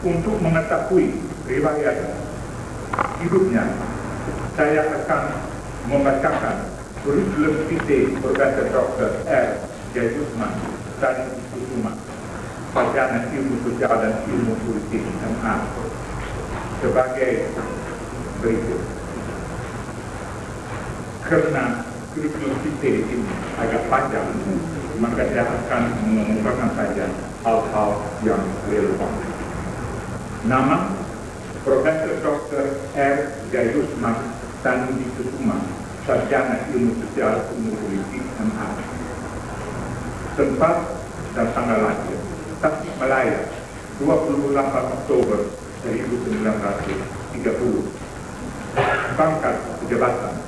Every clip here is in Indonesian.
Untuk mengetahui riwayat hidupnya, saya akan membacakan kurikulum vitae Profesor Dr. R. Jayusman dan Kusuma, Sarjana Ilmu Sosial dan Ilmu Politik MA, sebagai berikut. Karena kurikulum vitae ini agak panjang, maka saya akan mengemukakan saja hal-hal yang relevan. Nama Profesor Dr. R. Jayusman Tanuji Kusuma, Sarjana Ilmu Sosial Ilmu Politik MA. Tempat dan tanggal lahir Tasikmalaya, 28 Oktober 1930. Pangkat jabatan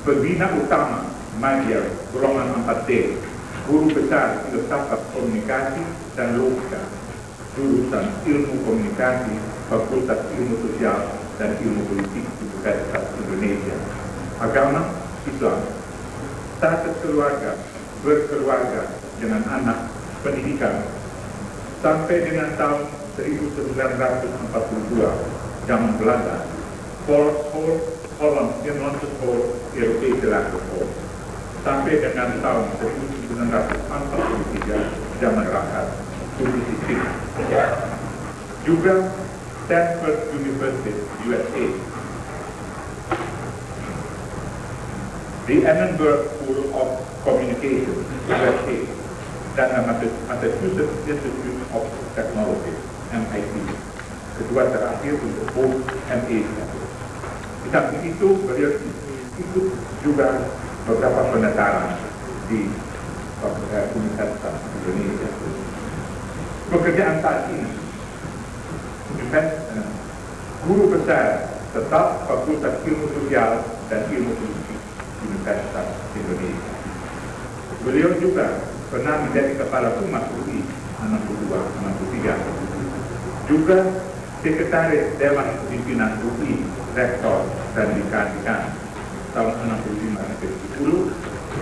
Pembina Utama Madya Golongan 4D, Guru Besar Filsafat Komunikasi dan Logika, jurusan Ilmu Komunikasi, Fakultas Ilmu Sosial dan Ilmu Politik Universitas Indonesia. Agama Islam. Status keluarga, berkeluarga dengan anak, pendidikan. Sampai dengan tahun 1942, zaman Belanda, Volkshol, Holland, Nederlandse Europese Lagerhol. Sampai dengan tahun 1943, zaman Rakat, publisistik. Juga Stanford University, USA. The Annenberg School of Communication, USA. Dan Massachusetts Institute of Technology, MIT. Kedua terakhir untuk MA. Di samping itu, beliau ikut juga beberapa penetaran di Universitas Indonesia. Pekerjaan saat ini, guru besar tetap Fakultas Ilmu Sosial dan Ilmu Politik Universitas Indonesia. Beliau juga pernah menjadi Kepala Humas UI 62-63. Juga Sekretaris Dewan Pimpinan UI, Rektor dan Dekan tahun 65-70.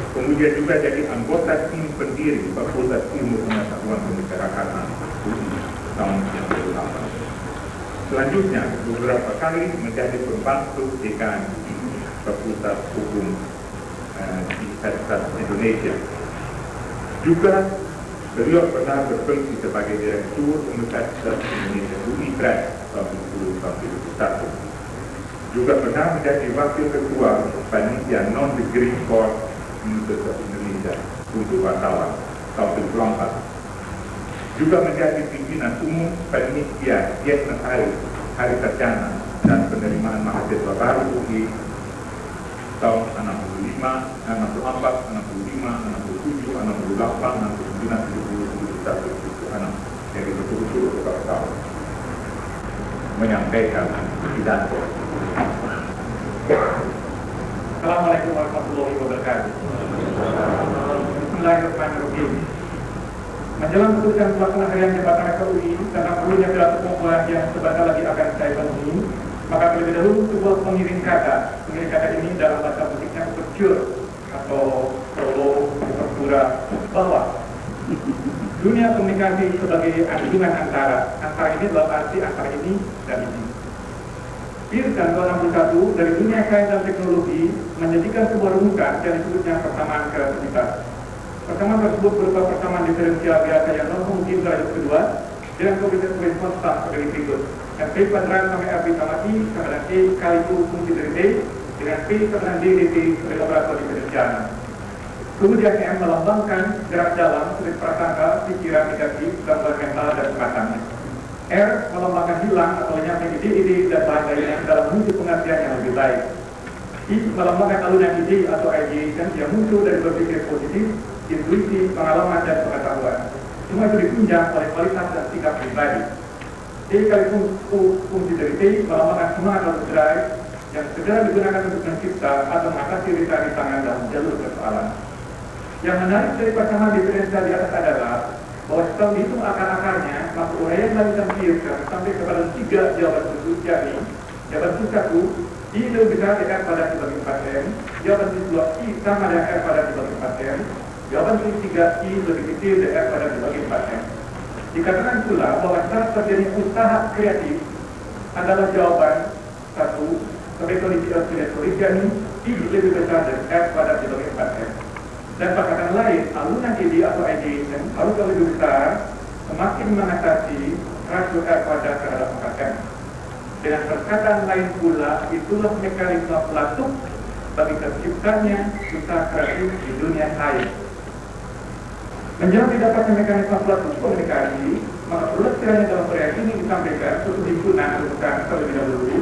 Kemudian juga jadi anggota tim pendiri Fakultas Ilmu Pengetahuan Kemasyarakatan UI tahun 98. Selanjutnya, beberapa kali menjadi pembantu Dekan Fakultas Hukum di Universitas Indonesia. Juga beliau pernah berfungsi sebagai Direktur Universitas Indonesia UI Press tahun 2001. Juga pernah menjadi Wakil Ketua Panitia Non-Degree Course Universitas Indonesia untuk wartawan tahun 2004. Juga menjadi pimpinan umum Panitia Dietna Hari Sarjana dan Penerimaan Mahasiswa Baru UI tahun 65, 64, 65, 67, 68, 69, 70, 71, 76. Jadi betul-betul beberapa tahun menyampaikan pidato. Assalamualaikum warahmatullahi wabarakatuh. Bismillahirrahmanirrahim. Menjelang putusan pelaksana harian jabatan rektor UI tentang perlunya pidato pembuat yang sebentar lagi akan saya penuhi, maka terlebih dahulu sebuah pengiring kata. Pengiring kata ini dalam bahasa musiknya overture atau prolog, overtura, bahwa dunia komunikasi sebagai hubungan antara ini dalam arti antara ini dan ini. Pearson tahun 61 dari dunia sains dan teknologi menjadikan sebuah rumusan yang disebutnya persamaan kreativitas. Persamaan tersebut berupa persamaan diferensial biasa yang non homogen derajat kedua dengan koefisien konstan sebagai berikut. P kuadrat sampai R sama I sama dengan E kali U fungsi dari D dengan P sama dengan D dt sebagai operator diferensial. Kemudian M melambangkan gerak dalam sebagai prasangka, pikiran negatif, gangguan mental dan semacamnya. R melambangkan hilang atau lenyapnya ide-ide dan bahan lainnya dalam menuju pengertian yang lebih baik. I melambangkan alunan ide atau ideation yang muncul dari berpikir positif, intuisi, pengalaman dan pengetahuan. Semua itu ditunjang oleh kualitas dan sikap pribadi. D kali fungsi dari T melambangkan semangat atau drive yang segera digunakan untuk mencipta atau mengatasi rintangan dalam jalur persoalan. Yang menarik dari pasangan diferensial di atas adalah bahwa setelah dihitung akar-akarnya, maka uraian lanjutan Pearson sampai kepada 3 jawaban khusus, yakni jawaban khusus 1, I lebih besar R pada dibagi 4M, jawaban khusus 2, I sama dengan R pada dibagi 4M, jawaban khusus 3, I lebih kecil dari R pada dibagi 4M. Dikatakan pula bahwa saat terjadi usaha kreatif adalah jawaban satu sebagai kondisi ini I lebih besar dari F pada biologi 4F. Dan perkataan lain, alunan ide atau ideation harus lebih besar semakin mengatasi rasio R pada terhadap 4M. Dengan perkataan lain pula, itulah mekanisme pelatuk bagi terciptanya usaha kreatif di dunia lain. Menjelang didapatkan mekanisme pelatuk komunikasi, maka perlu kiranya dalam proyek ini disampaikan suatu himpunan rujukan terlebih dahulu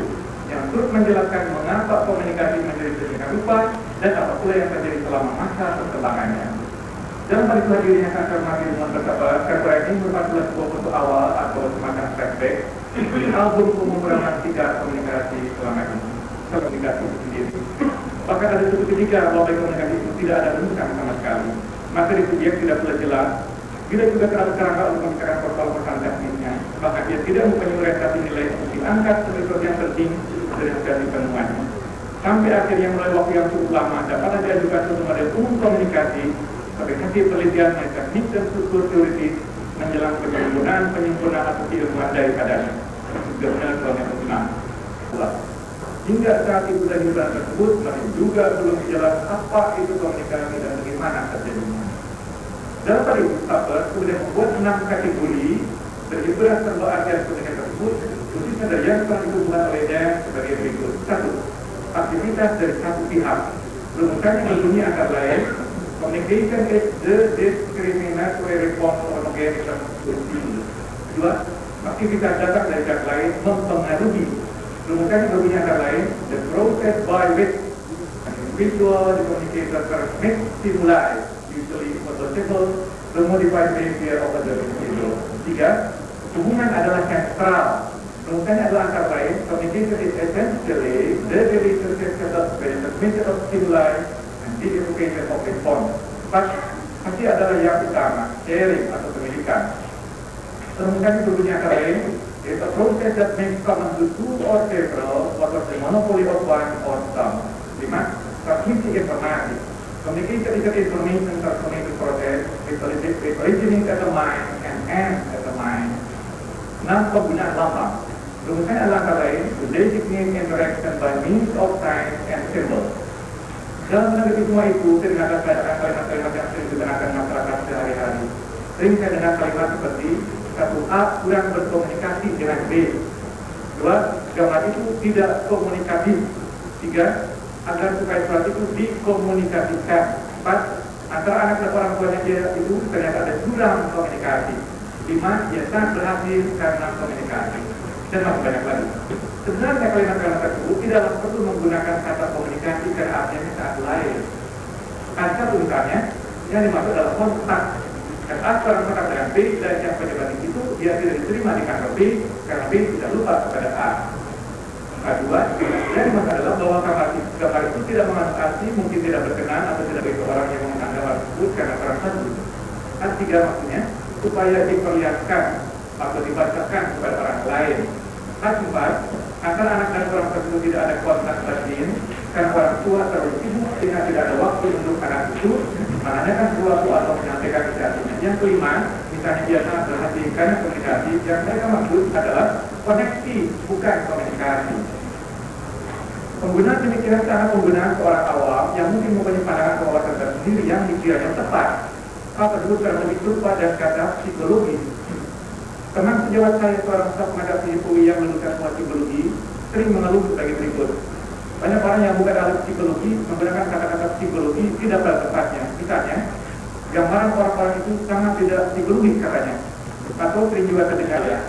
yang turut menjelaskan mengapa komunikasi menjadi sedemikian rupa dan apa pula yang terjadi selama masa perkembangannya. Dalam hal itulah dirinya akan cermati dengan bersabar, proyek ini merupakan sebuah bentuk awal atau semacam flashback album pemrograman 3 komunikasi selama ini. Komunikasi itu sendiri. Bahkan ada suatu ketika bahwa komunikasi itu tidak ada rumusan sama sekali. Materi subjek tidak pula jelas. Bila juga terlalu kerangka untuk membicarakan persoalan teknisnya, maka dia tidak mempunyai orientasi nilai untuk diangkat sebagai sesuatu yang penting dari hasil penemuannya. Sampai akhirnya melalui waktu yang cukup lama dapat diajukan suatu model umum komunikasi sebagai hasil penelitian teknik dan struktur teoritis menjelang penyempurnaan atau keilmuan daripadanya. Juga benar soalnya penting. Hingga saat itu dan himpunan tersebut masih juga belum jelas apa itu komunikasi dan bagaimana terjadinya. Dalam hal itu, Stapler kemudian membuat 6 kategori dari berdasarkan artian komunikasi tersebut, khususnya dari yang telah dihubungkan olehnya sebagai berikut. 1. Aktivitas dari satu pihak. Rumusannya berbunyi antara lain, communication is the discriminatory response of organism to stimulus. 2. Aktivitas datang dari pihak lain mempengaruhi. Rumusannya berbunyi antara lain, the process by which an individual communicator transmits stimuli, usually possible, the modified behavior of the individual. 3. Hubungan adalah sentral. Rumusannya adalah antara lain, communication is essentially the relationship set by the transmission of stimuli and the evocation of response. 4. Pasti adalah yang utama, sharing atau pemilikan. Rumusannya berbunyi antara lain, it's a process that makes common to two or several, what of the monopoly of one or some. 5. Transmisi informasi. Communication is an information transformation process with originating at the mind and ends at the mind. 6. Penggunaan lambang. Rumusannya adalah antara lain to designate interaction by means of signs and symbols. Dalam menanggapi semua itu, saya dengarkan kalimat-kalimat yang sering digunakan masyarakat sehari-hari. Sering saya dengar kalimat seperti 1. A kurang berkomunikasi dengan B. 2. Gambar itu tidak komunikatif. 3. Agar supaya surat itu dikomunikasikan. 4. Antara anak dan orang tuanya dia itu ternyata ada jurang komunikasi. 5. Dia sangat berhasil karena komunikasi. Dan masih banyak lagi. Sebenarnya kalimat-kalimat tersebut tidaklah perlu menggunakan kata komunikasi karena artinya saat lain. Kata misalnya yang dimaksud adalah kontak. Dan A seorang kontak dengan B dan yang penyebab itu dia tidak diterima di kantor B karena B tidak lupa kepada A. Kedua, yang dimaksud adalah bahwa gambar itu tidak mengandung arti, mungkin tidak berkenan atau tidak bagi orang yang menggunakan gambar tersebut karena perang tersebut. Arti 3 maksudnya supaya diperlihatkan atau dibacakan kepada orang lain. Arti 4, antara anak dan orang tersebut tidak ada kontak batin karena orang tua terlalu sibuk sehingga tidak ada waktu untuk anak itu menanyakan sesuatu atau menyampaikan isi hatinya. Yang kelima, misalnya biasa berhati karena komunikasi yang mereka maksud adalah koneksi, bukan komunikasi. Penggunaan demikian sangat penggunaan seorang awam yang mungkin mempunyai pandangan wawasan tersendiri yang dikiranya tepat. Hal tersebut karena lebih berupa dan kata psikologi. Teman sejawat saya seorang staf menghadapi UI yang menuliskan semua psikologi sering mengeluh sebagai berikut. Banyak orang yang bukan ahli psikologi menggunakan kata-kata psikologi tidak pada tempatnya. Misalnya, gambaran orang-orang itu sangat tidak psikologis katanya, atau sering juga terdengar ya.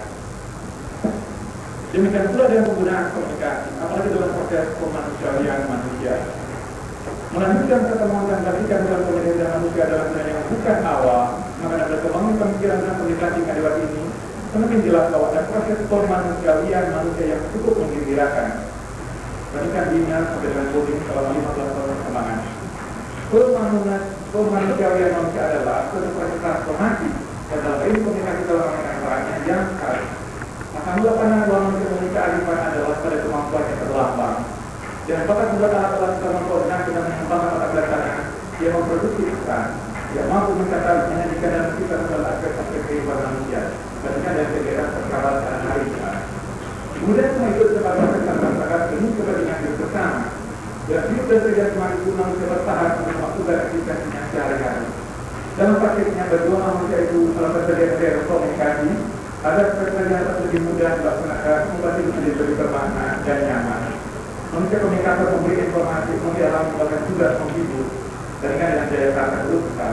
Demikian pula dengan penggunaan komunikasi, apalagi dalam proses kemanusiaan manusia. Melanjutkan pertemuan dan balikan dalam komunikasi manusia dalam dunia yang bukan awal, maka dalam kebangun pemikiran dan komunikasi kadiwat ini semakin jelas bahwa ada proses kemanusiaan manusia yang cukup menggembirakan. Bandingkan dunia sampai dengan coding selama 15 tahun perkembangan. Kemanusiaan manusia adalah suatu proses transformasi dan dalam ini komunikasi dalam orangnya yang khas. Maka mula pandangan bahwa manusia memiliki arifan adalah pada kemampuan yang terlambang. Dan bakat membuat alat-alat kita mengkoordinasi dan mengembangkan otak belakangnya, dia memproduksi pesan, dia mampu mencatat, menyajikan dan menciptakan dalam aspek-aspek kehidupan manusia. tadinya ada kegiatan perkara dan hari. Kemudian mengikut sebagai masyarakat ini kepentingan bersama. Dan hidup dan kerja semakin guna manusia bertahan untuk melakukan aktivitasnya sehari-hari. Dalam praktiknya berdua manusia itu melakukan kerja komunikasi, ada kerja lebih mudah dilaksanakan, membuat hidup menjadi lebih bermakna dan nyaman. Manusia komunikator memberi informasi, dalam melakukan tugas menghibur, dan dengan daya tarik berusaha.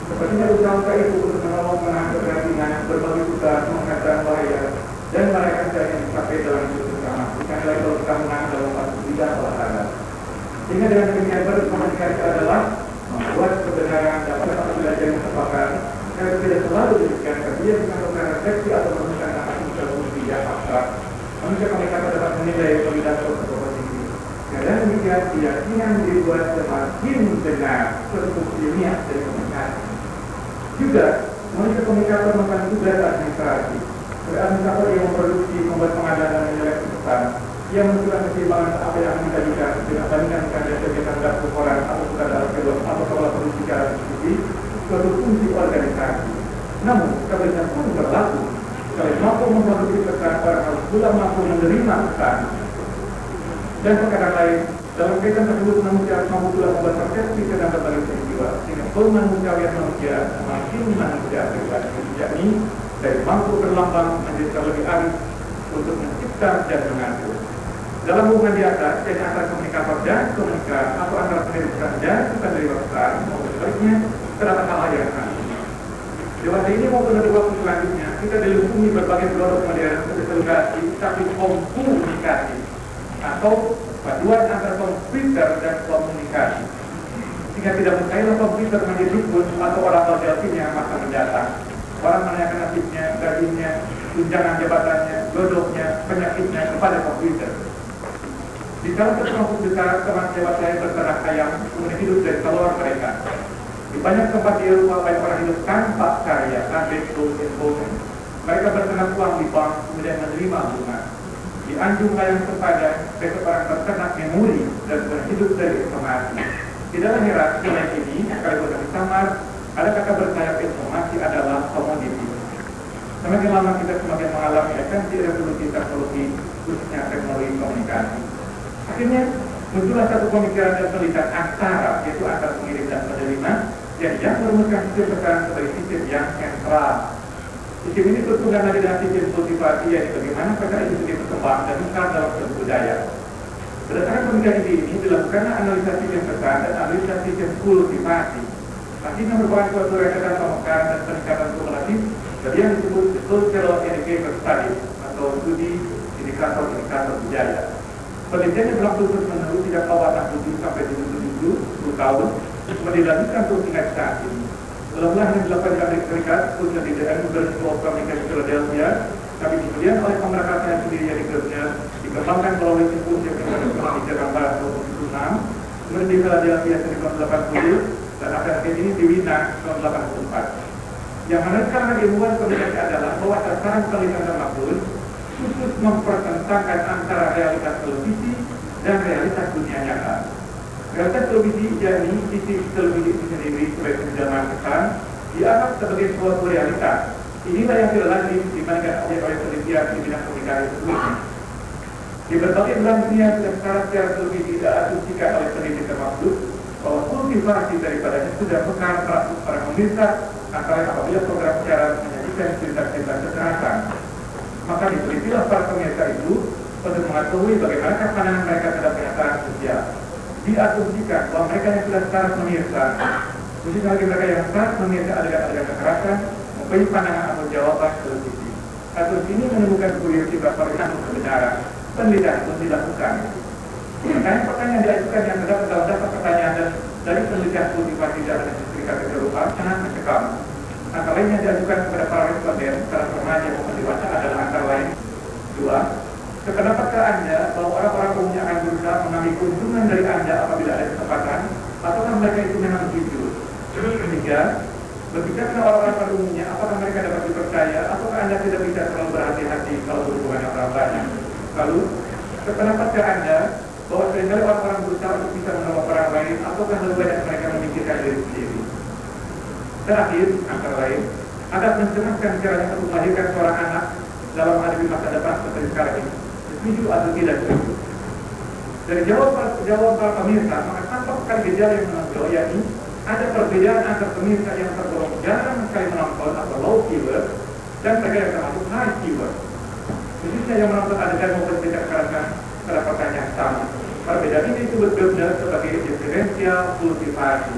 Sepertinya usaha itu untuk menolong menang kepentingan, berbagi tugas, mengatakan bahaya, dan merayakan cara yang dicapai dalam hidup bersama. Bukan lagi kalau kita menang dalam satu bidang olahraga. Sehingga dengan demikian berkomunikasi adalah membuat kebenaran dapat apabila yang terpakai. Karena tidak selalu demikian, dia bukan perkara refleksi atau menemukan asal fungsi yang abstrak. Manusia komunikator dapat menilai pembedaan proses ini. Dan demikian keyakinan dibuat semakin benar terus ilmiah dari komunikasi. Juga manusia komunikator melakukan tugas administrasi. Administrator yang memproduksi, membuat pengadaan dan menyelesaikan pesan. Ia menentukan keseimbangan apa yang akan disajikan dengan bandingkan kegiatan dapur orang atau sudah dalam kedua atau pola produksi secara diskusi suatu fungsi organisasi. Namun, kebenaran pun berlaku. Kalau mampu memproduksi pesan, orang harus pula mampu menerima pesan. Dan perkara lain, dalam kaitan tersebut manusia harus mampu pula membuat persepsi tentang berbagai peristiwa. Sehingga pemanusiaan manusia semakin manusia pribadi, yakni dari mampu berlambang menjadi lebih arif untuk mencipta dan mengatur. Dalam hubungan di atas, jadi antara komunikator dan komunikan atau antara penerima dan penerima pesan, maupun sebaliknya, terdapat hal yang sama. Dewasa ini maupun dari waktu selanjutnya, kita dilindungi berbagai produk modern sosialisasi, tapi komunikasi atau paduan antara komputer dan komunikasi. Sehingga tidak mustahil komputer menjadi dukun atau orang delfinnya masa mendatang. Orang menanyakan nasibnya, gajinya, tunjangan jabatannya, jodohnya, penyakitnya kepada komputer. Di salah satu kelompok besar, teman sejawat saya berternak ayam, kemudian hidup dari telur mereka. Di banyak tempat di Eropa, banyak orang hidup tanpa karya, mereka berternak uang di bank, kemudian menerima bunga. Di anjung layang sempadan, mereka orang berternak memori dan berhidup dari informasi. Di dalam era ini, sekalipun dari samar, ada kata bersayap informasi adalah komoditi. Semakin lama kita semakin mengalami esensi revolusi teknologi, khususnya teknologi komunikasi. Akhirnya, muncullah satu pemikiran dan penelitian antara, yaitu antara pengirim dan penerima, yang merumuskan sistem pesan sebagai sistem yang sentral. Sistem ini berhubungan lagi dengan sistem kultivasi, yaitu bagaimana pesan itu berkembang dan besar dalam suatu budaya. Berdasarkan pemikiran ini dilakukan analisa sistem pesan dan analisa sistem kultivasi. Artinya merupakan suatu rentetan pemekaran dan peningkatan kumulatif dari yang disebut cultural indicator study atau studi indikator-indikator budaya. Penelitiannya berlangsung terus menerus sejak awal 67 sampai 10 tahun, kemudian dilanjutkan terus hingga saat ini. Setelah yang dilakukan di Amerika Serikat, khususnya di daerah University of Communication Philadelphia, tapi kemudian oleh pemerintahnya sendiri yang dikerja dikembangkan melalui simposium yang dilakukan di Jakarta tahun 2006, kemudian di Philadelphia tahun 1980, dan akhir-akhir ini di Wina tahun 1984. Yang menarik karena ilmuwan komunikasi adalah bahwa sasaran penelitian tersebut khusus mempertentangkan antara realitas televisi dan realitas dunia nyata. Realitas televisi, yakni sisi televisi itu sendiri sebagai penjaman pesan, dianggap sebagai suatu realitas. Inilah yang tidak lazim dibandingkan oleh penelitian di bidang komunikasi sebelumnya. Di berbagai belahan dunia secara televisi tidak asumsikan oleh peneliti termaksud bahwa kultivasi daripadanya sudah bukan teratur para pemirsa, antara apabila program siaran menyajikan cerita-cerita kekerasan. Maka ditelitilah para pemirsa itu untuk mengetahui bagaimana pandangan mereka terhadap kenyataan sosial. Diasumsikan bahwa mereka yang sudah secara pemirsa, khususnya bagi mereka yang secara pemirsa adegan-adegan kekerasan, mempunyai pandangan atau jawaban televisi. Asumsi ini menemukan kuriositas pertanyaan kebenaran. Penelitian pun dilakukan. Pertanyaan diajukan yang terdapat dalam daftar pertanyaan dan dari penelitian kultivasi dan Serikat Eropa sangat mencekam. Antara lain yang diajukan kepada para responden secara remaja maupun dewasa adalah antara lain 2. Sependapatkah Anda bahwa orang-orang umumnya akan berusaha mengambil keuntungan dari Anda apabila ada kesempatan, ataukah mereka itu memang jujur? 3. Berbicara dengan orang-orang pada umumnya, apakah mereka dapat dipercaya, ataukah Anda tidak bisa terlalu berhati-hati kalau berhubungan dengan orang banyak? Lalu, sependapatkah Anda bahwa seringkali orang-orang berusaha untuk bisa menolong orang lain, ataukah lebih banyak mereka memikirkan diri sendiri? Terakhir, antara lain, agak mencemaskan caranya untuk melahirkan seorang anak dalam menghadapi masa depan seperti sekarang ini. Setuju atau tidak setuju? Dari jawaban para pemirsa, maka tampak sekali gejala yang menonjol, yakni ada perbedaan antara pemirsa yang tergolong jarang sekali menonton atau low viewer dan mereka yang termasuk high viewer. Khususnya yang menonton adegan maupun tidak sekarang pada pertanyaan sama. Perbedaan ini disebut Gebner sebagai diferensial kultivasi.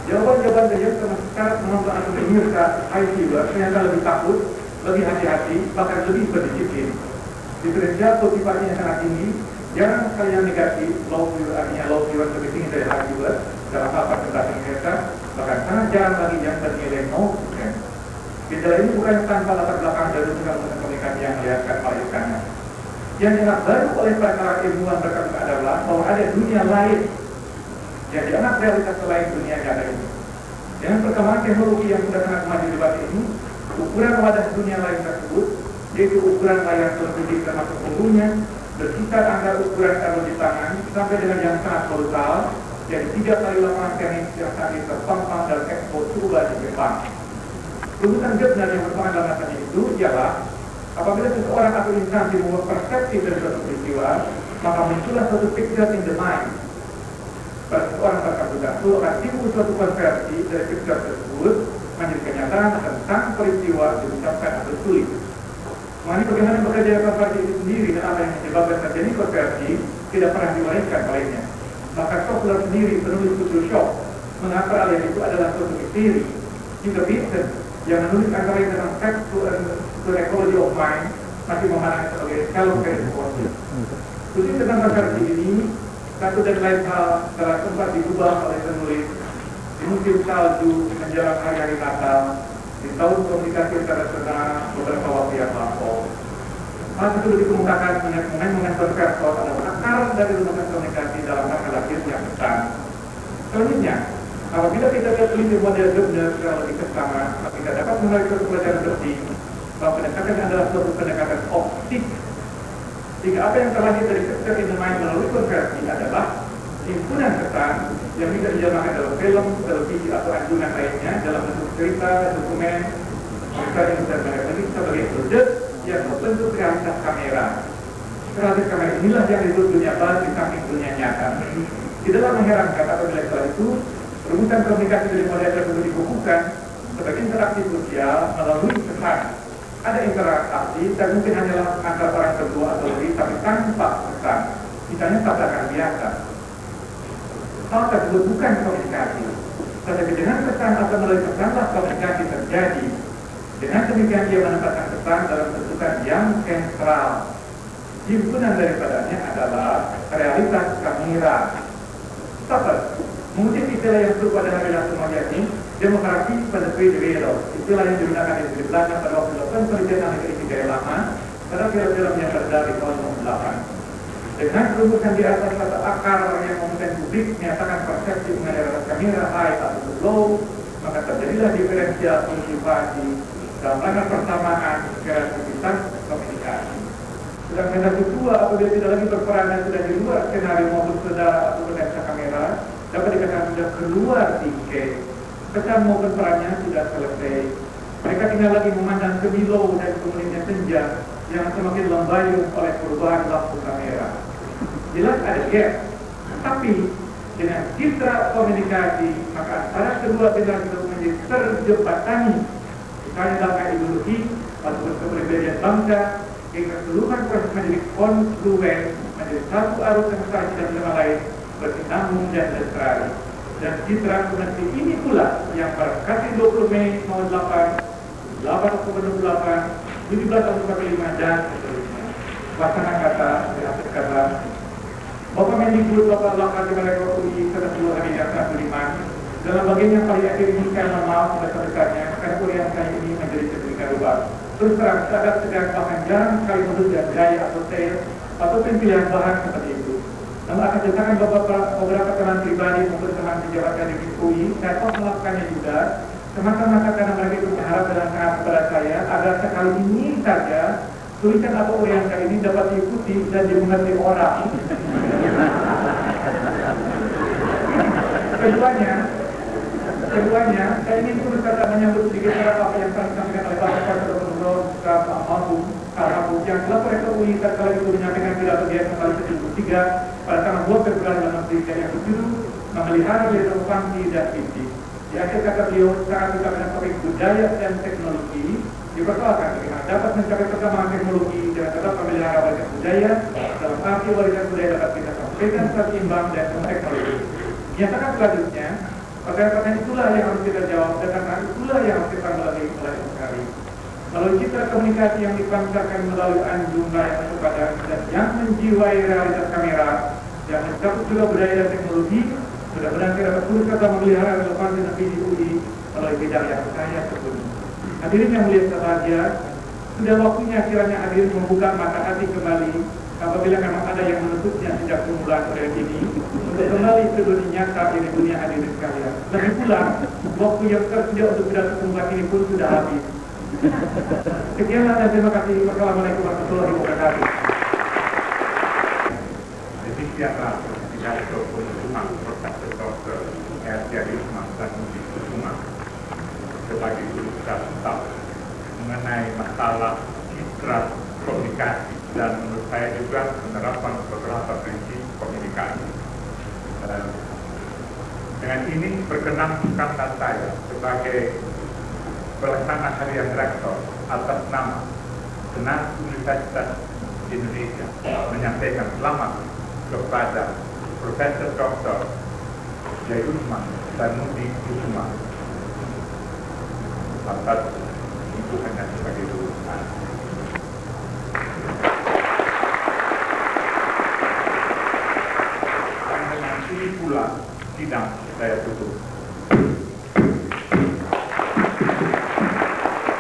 Jawaban-jawaban dari yang termasuk syarat menonton atau pemirsa high viewer ternyata lebih takut, lebih hati-hati, bahkan lebih berdisiplin. Diferensial kultivasinya sangat tinggi, jarang sekali yang negatif, low viewer artinya low viewer lebih tinggi dari high viewer dalam hal presentasi mereka, bahkan sangat jarang lagi yang bernilai 0%. Gejala ini bukan tanpa latar belakang dari undang-undang komunikasi yang melihatkan melahirkannya. Yang dianggap baru oleh para ilmuwan mereka adalah bahwa ada dunia lain yang dianggap realitas selain dunia nyata ini. Dengan perkembangan teknologi yang sudah sangat maju di bawah ini, ukuran wadah dunia lain tersebut, yaitu ukuran layar television termasuk umumnya, berkisar antara ukuran taruh di tangan sampai dengan yang sangat kolosal, jadi 3 kali lapangan tenis yang saat ini terpampang dalam Expo Tsukuba di Jepang. Rujukan Gebner yang berkembang dalam masanya itu ialah apabila seseorang atau instansi membuat persepsi dari suatu peristiwa, maka muncullah suatu picture in the mind. Pada seorang terkabutan itu akan timbul suatu konversi dari picture tersebut menjadi kenyataan tentang peristiwa diucapkan atau tulis. Mengenai bagaimana bekerja konversi itu sendiri dan apa yang menyebabkan terjadi konversi tidak pernah diwariskan olehnya. Maka Sofler sendiri, penulis buku Shock, mengapa hal itu adalah suatu misteri. Juga Vincent yang menulis antara lain tentang Facts to Ecology of Mind masih memandangnya sebagai self-responsive. Khusus tentang konversi ini, satu dan lain hal telah sempat diubah oleh penulis di musim salju menjelang hari-hari Natal, di tahun komunikasi internasional beberapa waktu yang lampau. Hal tersebut dikemukakan mengenai konversor adalah akar dari lembaga komunikasi dalam rangka lahirnya pesan. Selanjutnya, apabila kita lihat peliti model Gebner secara lebih seksama, maka kita dapat menarik suatu pelajaran penting bahwa pendekatan adalah suatu pendekatan optik. Jika apa yang terlahir dari picture in the mind melalui konversi adalah himpunan pesan yang bisa dijamakan dalam film, televisi atau anjungan lainnya dalam bentuk cerita, dokumen, misalnya sebagai produk yang berbentuk realitas kamera. Realitas kamera inilah yang disebut dunia bal di samping dunia nyata. Tidaklah mengherankan apabila setelah itu rumusan komunikasi dari model tersebut dibukukan sebagai interaksi sosial melalui pesan. Ada interaksi dan mungkin hanyalah antara orang berdua atau lebih, tapi tanpa pesan. Misalnya tabrakan biasa. Hal tersebut bukan komunikasi. Tetapi dengan pesan atau melalui pesanlah komunikasi terjadi. Dengan demikian dia menempatkan pesan dalam bentukan yang sentral. Himpunan daripadanya adalah realitas kamera. Stopper mengutip istilah yang serupa dengan realitas ini, demokrasi pada Friedrich, istilah yang digunakan di belakang pada waktu melakukan penelitian Amerika gaya lama pada film-film yang beredar di tahun 2008. Dengan rumusan di atas kata akar yang memungkinkan publik menyatakan persepsi mengenai realitas kamera high atau low, maka terjadilah diferensial kultivasi dalam rangka persamaan kreativitas komunikasi. Sedangkan yang kedua, apabila tidak lagi berperan dan sudah di luar skenario maupun saudara atau lensa kamera, dapat dikatakan sudah keluar tingkat. Pesan maupun perannya sudah selesai. Mereka tinggal lagi memandang ke bilau dan kemudiannya senja yang semakin lembayung oleh perubahan lampu kamera. Jelas ada gap, tapi dengan citra komunikasi, maka antara kedua generasi itu menjadi terjembatani. Misalnya dalam ideologi, ataupun kepribadian bangsa, hingga keseluruhan proses menjadi konfluen, menjadi satu arus yang besar dan sama lain, bersinambung dan lestari. Dan citra komunikasi ini pula yang pada kasih 20 Mei 08, 8 Oktober 28, 17 Oktober 45 dan seterusnya. Wacana kata, akhir kata, Bapak Mendikbud, Bapak Lakar Kementerian UI, serta seluruh hari yang 15, dalam bagian yang paling akhir ini saya mohon maaf sebesar-besarnya karena kuliah saya ini menjadi sedemikian rupa. Terus terang, sadar sedang bahkan jarang sekali menunjukkan gaya atau style atau pilihan bahan seperti itu. Namun akan ceritakan beberapa teman pribadi maupun teman pejabat di UI, saya telah melakukannya juga. Semata-mata karena mereka itu berharap dengan sangat kepada saya agar sekali ini saja tulisan atau urian kali ini dapat diikuti dan dimengerti orang. Keduanya, Keduanya, saya ingin terus kata menyambut sedikit apa yang telah disampaikan oleh Pak Profesor Gubernur Al-Mahfud yang telah Rektor UI kala itu menyampaikan pidato dia kembali ke-73 pada tanggal 2 Februari 2006 yang berjudul memelihara relevansi dan visi. Di akhir kata beliau, saat kita pada topik budaya dan teknologi dipersoalkan bagaimana dapat mencapai perkembangan teknologi dan tetap memelihara warisan budaya dalam arti warisan budaya dapat kita sampaikan secara imbang dan teknologi. Nyatakan selanjutnya, pertanyaan itulah yang harus kita jawab dan karena itulah yang harus kita melalui mulai sekali. Melalui citra komunikasi yang dipancarkan melalui anjung layar kepada dan yang menjiwai realitas kamera yang mencakup juga budaya dan teknologi, mudah-mudahan kita dapat terus kata memelihara relevansi dan visi UI melalui bidang yang saya sebut. Hadirin yang mulia berbahagia, sudah waktunya kiranya hadirin membuka mata hati kembali apabila memang ada yang menutupnya sejak permulaan proyek ini untuk kembali ke dunia nyata di dunia hadirin sekalian. Lagi pula, waktu yang tersedia untuk pidato pembukaan ini pun sudah habis. Sekianlah dan terima kasih. Wassalamualaikum warahmatullahi wabarakatuh. Demikianlah pidato penutupan Profesor Dr. R.J. Usman dan Budi Kusuma sebagai guru besar staff mengenai masalah citra komunikasi dan menurut saya juga penerapan beberapa prinsip komunikasi. Dengan ini perkenankanlah saya sebagai pelaksana harian rektor atas nama Senat Universitas Indonesia menyampaikan selamat kepada Profesor Dr. J. Usman dan Budi Kusuma atas hubungannya sebagai guru besar. Dan dengan ini pula sidang saya tutup.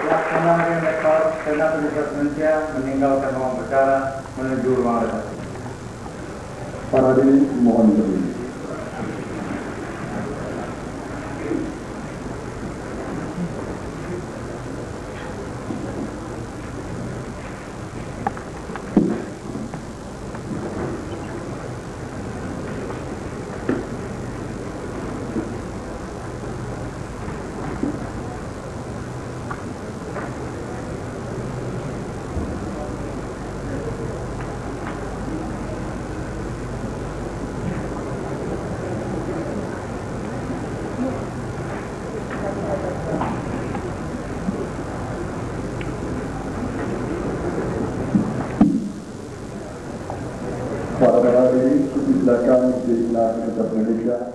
Pelaksana Harian Rektor Senat Universitas Indonesia meninggalkan ruang perkara menuju ruang redaksi. Para hadirin mohon berdiri. Para hadirin, silakan di Senat Universitas Indonesia